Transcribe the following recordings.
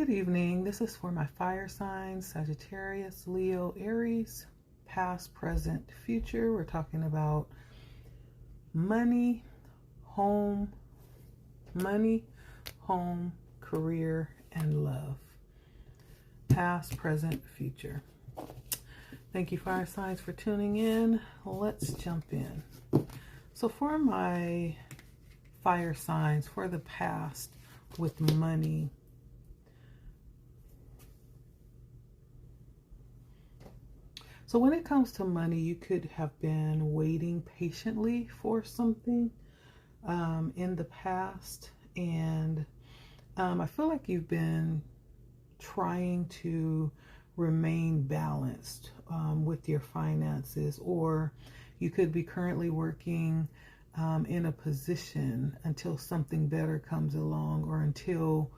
Good evening. This is for my fire signs, Sagittarius, Leo, Aries, past, present, future. We're talking about money, home, career, and love. Past, present, future. Thank you, fire signs, for tuning in. Let's jump in. So for my fire signs for the past with money, so when it comes to money, you could have been waiting patiently for something in the past. And I feel like you've been trying to remain balanced with your finances, or you could be currently working in a position until something better comes along, or until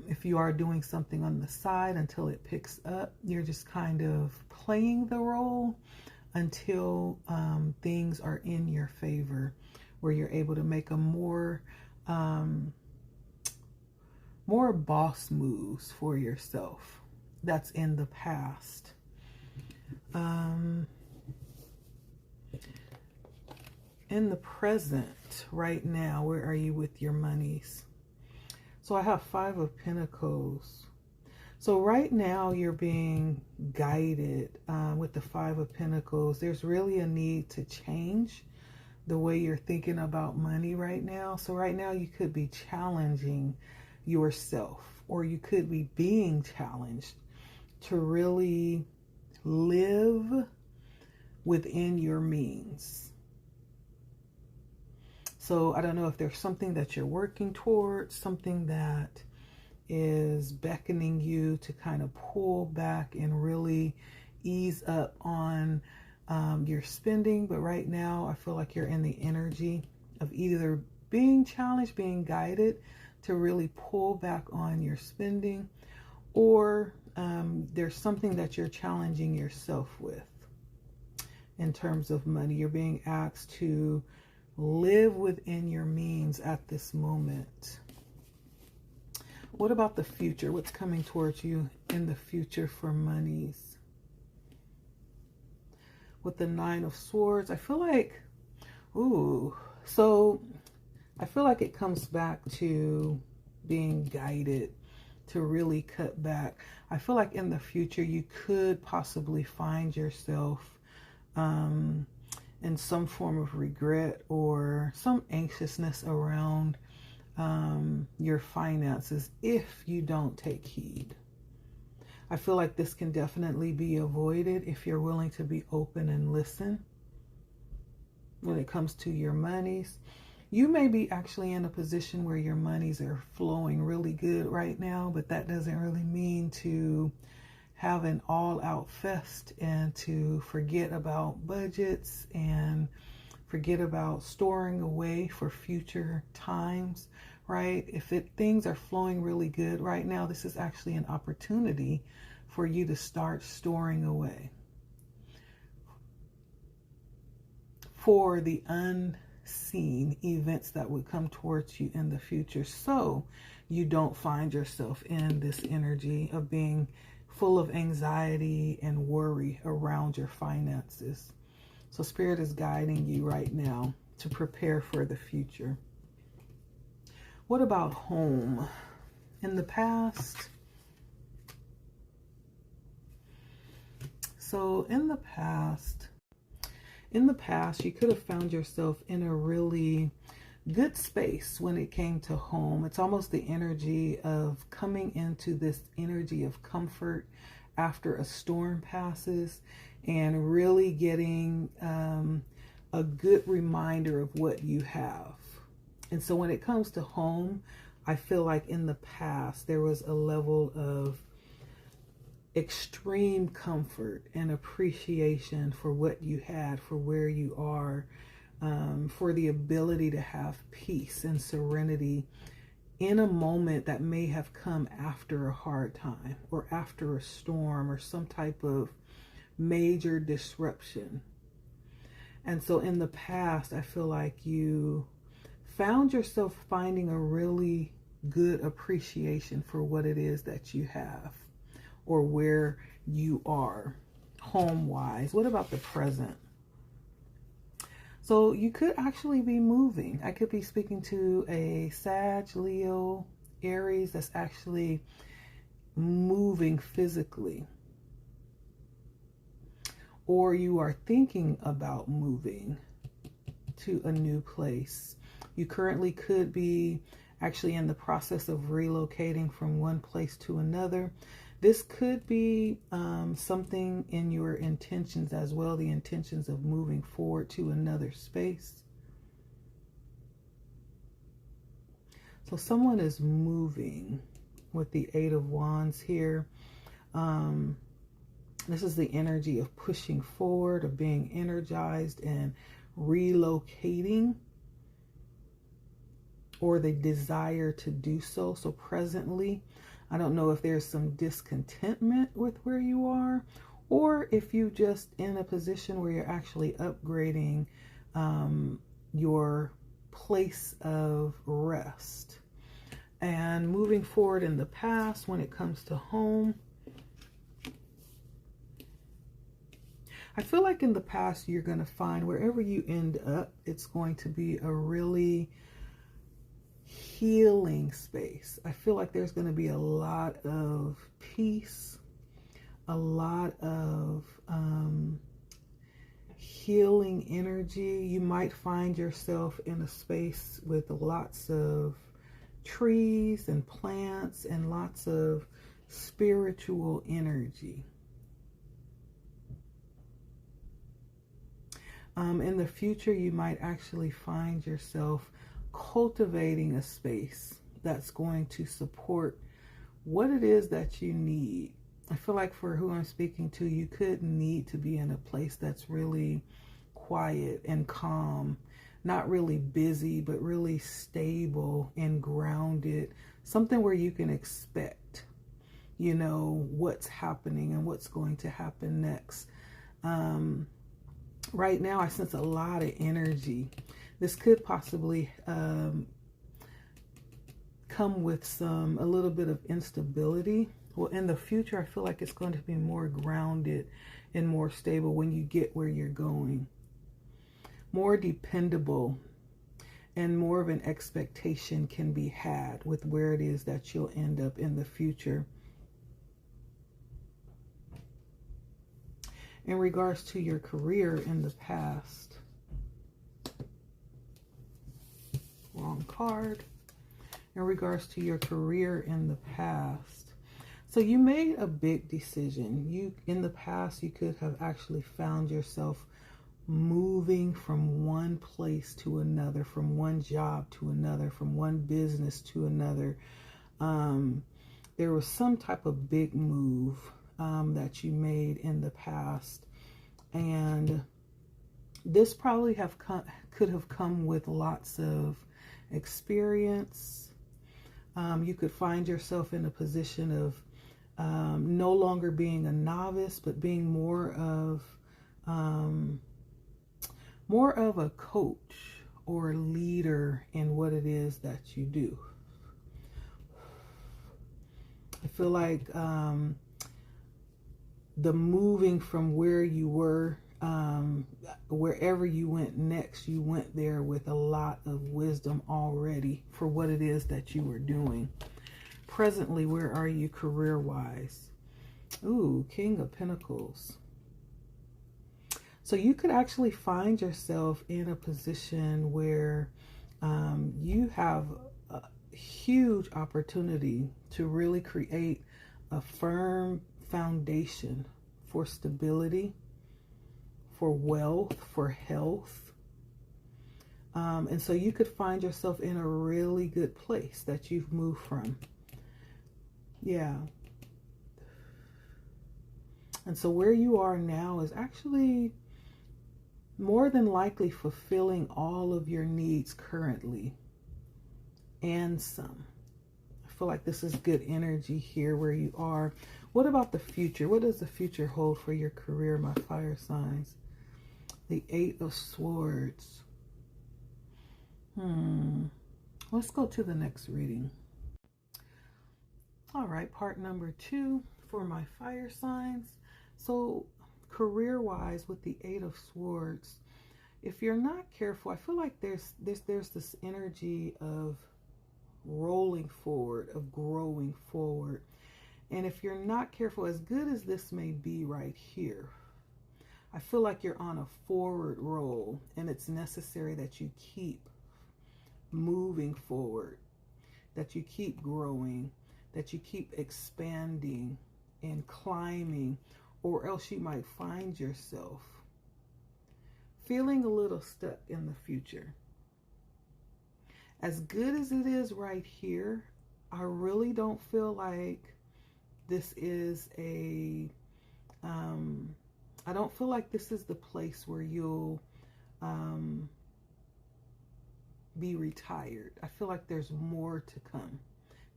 if you are doing something on the side, until it picks up. You're just kind of playing the role until things are in your favor, where you're able to make a more boss moves for yourself. That's in the past. In the present, right now, where are you with your monies? So I have 5 of Pentacles. So right now you're being guided with the 5 of Pentacles. There's really a need to change the way you're thinking about money right now. So right now you could be challenging yourself, or you could be being challenged to really live within your means. So I don't know if there's something that you're working towards, something that is beckoning you to kind of pull back and really ease up on your spending. But right now I feel like you're in the energy of either being challenged, being guided to really pull back on your spending, or there's something that you're challenging yourself with in terms of money. You're being asked to live within your means at this moment. What about the future? What's coming towards you in the future for monies? With the 9 of Swords, I feel like, I feel like it comes back to being guided to really cut back. I feel like in the future you could possibly find yourself in some form of regret or some anxiousness around your finances if you don't take heed. I feel like this can definitely be avoided if you're willing to be open and listen when it comes to your monies. You may be actually in a position where your monies are flowing really good right now, but that doesn't really mean to have an all-out fest and to forget about budgets and forget about storing away for future times, right? If things are flowing really good right now, this is actually an opportunity for you to start storing away for the unseen events that would come towards you in the future, so you don't find yourself in this energy of being full of anxiety and worry around your finances. So Spirit is guiding you right now to prepare for the future. What about home? In the past, so in the past, you could have found yourself in a really good space when it came to home. It's almost the energy of coming into this energy of comfort after a storm passes, and really getting a good reminder of what you have. And so when it comes to home, I feel like in the past there was a level of extreme comfort and appreciation for what you had, for where you are, for the ability to have peace and serenity in a moment that may have come after a hard time, or after a storm, or some type of major disruption. And so in the past, I feel like you found yourself finding a really good appreciation for what it is that you have or where you are home-wise. What about the present? So you could actually be moving. I could be speaking to a Sag, Leo, Aries that's actually moving physically. Or you are thinking about moving to a new place. You currently could be actually in the process of relocating from one place to another. This could be something in your intentions as well, the intentions of moving forward to another space. So someone is moving with the Eight of Wands here. This is the energy of pushing forward, of being energized and relocating, or the desire to do so. So presently, I don't know if there's some discontentment with where you are, or if you just in a position where you're actually upgrading your place of rest. And moving forward in the past when it comes to home, I feel like in the past you're going to find wherever you end up, it's going to be a really healing space. I feel like there's going to be a lot of peace, a lot of healing energy. You might find yourself in a space with lots of trees and plants and lots of spiritual energy. In the future, you might actually find yourself cultivating a space that's going to support what it is that you need. I feel like for who I'm speaking to, you could need to be in a place that's really quiet and calm, not really busy, but really stable and grounded. Something where you can expect, you know, what's happening and what's going to happen next. Right now, I sense a lot of energy. This could possibly come with a little bit of instability. Well, in the future, I feel like it's going to be more grounded and more stable when you get where you're going. More dependable and more of an expectation can be had with where it is that you'll end up in the future. In regards to your career in the past, wrong card. In regards to your career in the past, so you made a big decision. In the past, you could have actually found yourself moving from one place to another, from one job to another, from one business to another. There was some type of big move that you made in the past, and this probably could have come with lots of experience. You could find yourself in a position of no longer being a novice, but being more of a coach or leader in what it is that you do. I feel like the moving from where you were, wherever you went next, you went there with a lot of wisdom already for what it is that you were doing. Presently, where are you career-wise? Ooh, King of Pentacles. So you could actually find yourself in a position where you have a huge opportunity to really create a firm foundation for stability, for wealth, for health. And so you could find yourself in a really good place that you've moved from. Yeah. And so where you are now is actually more than likely fulfilling all of your needs currently and some. I feel like this is good energy here where you are. What about the future? What does the future hold for your career, my fire signs? The Eight of Swords. Let's go to the next reading. All right, part number 2 for my fire signs. So career-wise, with the Eight of Swords, if you're not careful, I feel like there's this energy of rolling forward, of growing forward. And if you're not careful, as good as this may be right here, I feel like you're on a forward roll, and it's necessary that you keep moving forward, that you keep growing, that you keep expanding and climbing, or else you might find yourself feeling a little stuck in the future. As good as it is right here, I really don't feel like this is I don't feel like this is the place where you'll be retired. I feel like there's more to come.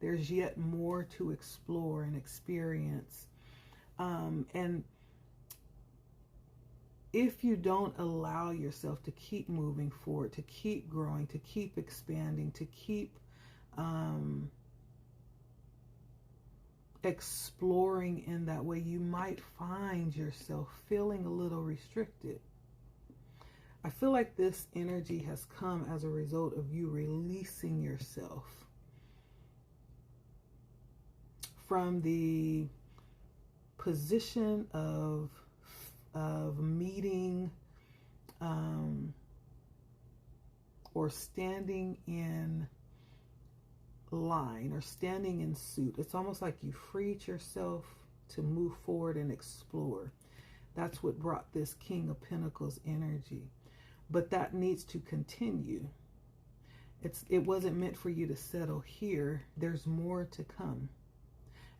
There's yet more to explore and experience. And if you don't allow yourself to keep moving forward, to keep growing, to keep expanding, to keep exploring in that way, you might find yourself feeling a little restricted. I feel like this energy has come as a result of you releasing yourself from the position of meeting or standing in line or standing in suit. It's almost like you freed yourself to move forward and explore. That's what brought this King of Pentacles energy. But that needs to continue. It wasn't meant for you to settle here. There's more to come.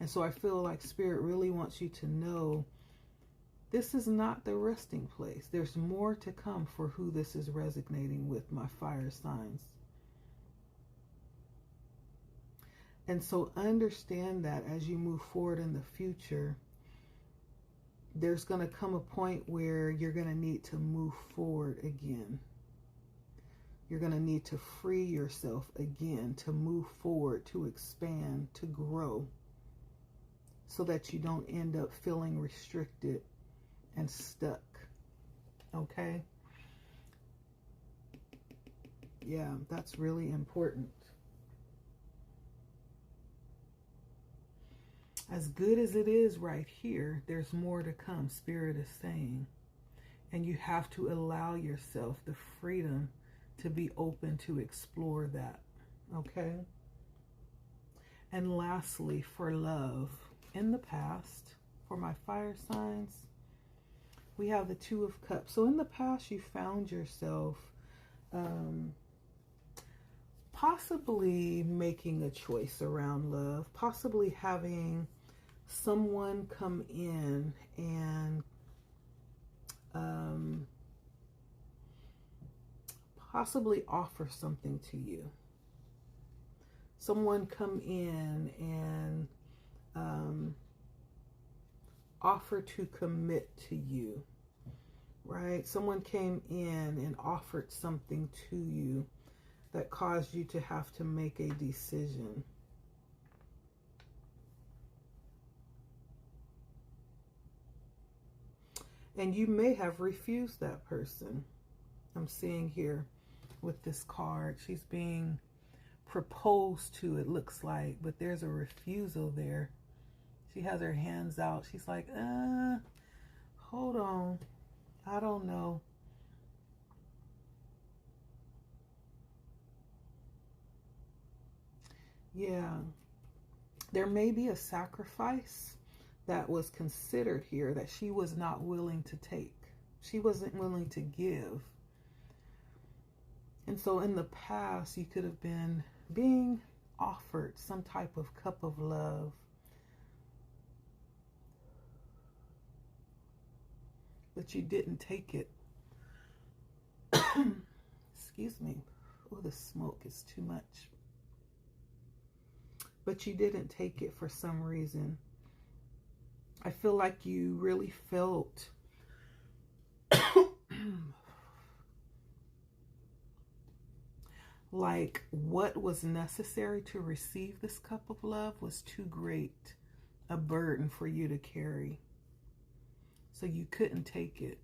And so I feel like Spirit really wants you to know this is not the resting place. There's more to come for who this is resonating with, my fire signs. And so understand that as you move forward in the future, there's going to come a point where you're going to need to move forward again. You're going to need to free yourself again, to move forward, to expand, to grow, so that you don't end up feeling restricted and stuck. Okay? Yeah, that's really important. As good as it is right here, there's more to come, Spirit is saying. And you have to allow yourself the freedom to be open to explore that. Okay? And lastly, for love, in the past, for my fire signs, we have the Two of Cups. So in the past, you found yourself possibly making a choice around love, possibly having someone come in and possibly offer something to you. Someone come in and offer to commit to you, right? Someone came in and offered something to you that caused you to have to make a decision. And you may have refused that person. I'm seeing here with this card, she's being proposed to, it looks like, but there's a refusal there. She has her hands out. She's like, hold on. I don't know. Yeah. There may be a sacrifice that was considered here that she was not willing to take. She wasn't willing to give. And so in the past, you could have been being offered some type of cup of love. But you didn't take it. Excuse me. Oh, the smoke is too much. But you didn't take it for some reason. I feel like you really felt like what was necessary to receive this cup of love was too great a burden for you to carry. So you couldn't take it.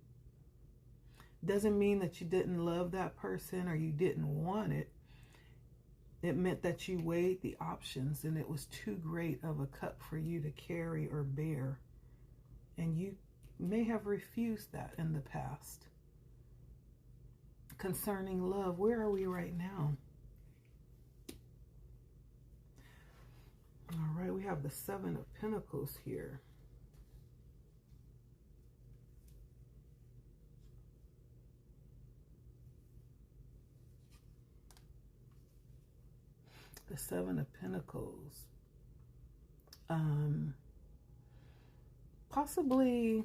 Doesn't mean that you didn't love that person or you didn't want it. It meant that you weighed the options and it was too great of a cup for you to carry or bear. And you may have refused that in the past. Concerning love, where are we right now? All right, we have the Seven of Pentacles here. The Seven of Pentacles. Possibly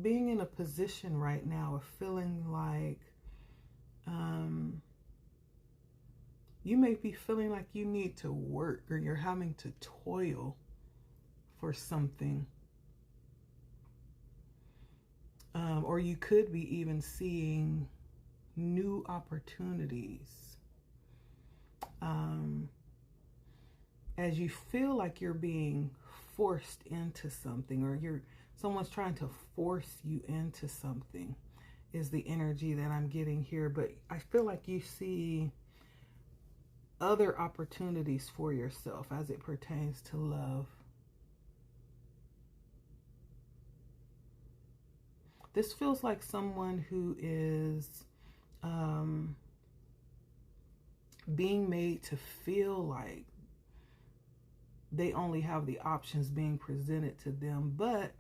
being in a position right now of feeling like you may be feeling like you need to work or you're having to toil for something. Or you could be even seeing new opportunities. As you feel like you're being forced into something, or someone's trying to force you into something, is the energy that I'm getting here. But I feel like you see other opportunities for yourself as it pertains to love. This feels like someone who is being made to feel like they only have the options being presented to them, but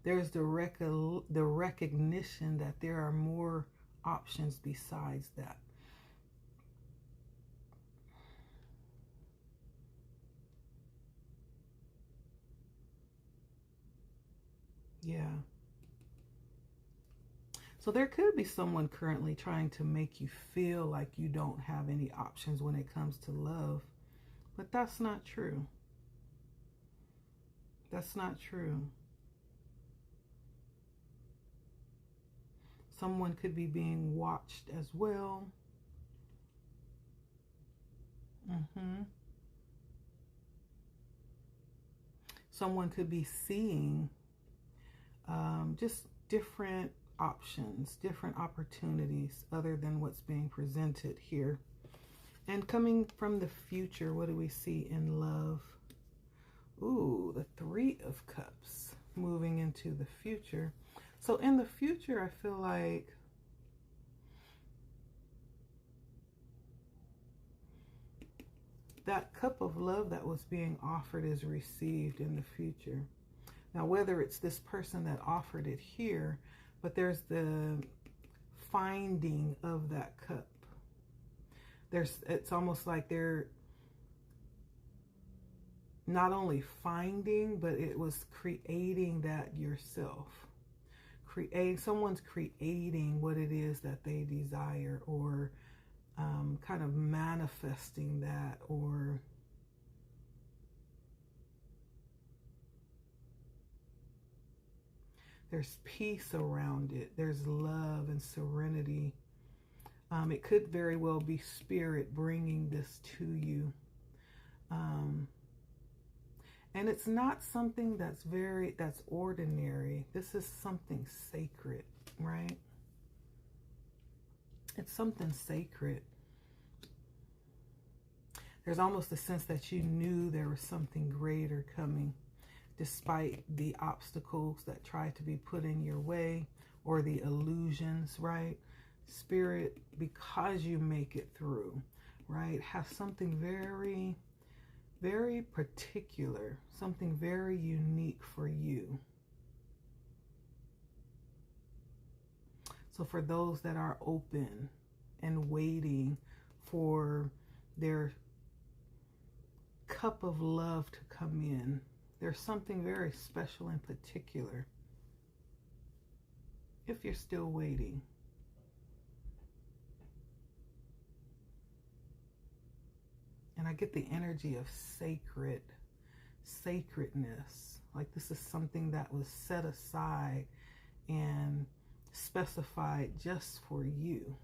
there's the recognition that there are more options besides that. Yeah. So there could be someone currently trying to make you feel like you don't have any options when it comes to love, but that's not true. That's not true. Someone could be being watched as well. Someone could be seeing just different options, different opportunities other than what's being presented here. And coming from the future, what do we see in love? Ooh, the Three of Cups moving into the future. So in the future, I feel like that cup of love that was being offered is received in the future. Now, whether it's this person that offered it here, but there's the finding of that cup. It's almost like they're not only finding, but it was creating that yourself. Someone's creating what it is that they desire, or kind of manifesting that, or there's peace around it. There's love and serenity. It could very well be spirit bringing this to you. And it's not something that's ordinary. This is something sacred, right? It's something sacred. There's almost a sense that you knew there was something greater coming, despite the obstacles that try to be put in your way, or the illusions, right? Spirit, because you make it through, right, has something very, very particular, something very unique for you. So for those that are open and waiting for their cup of love to come in, there's something very special and particular. If you're still waiting. And I get the energy of sacredness. Like this is something that was set aside and specified just for you.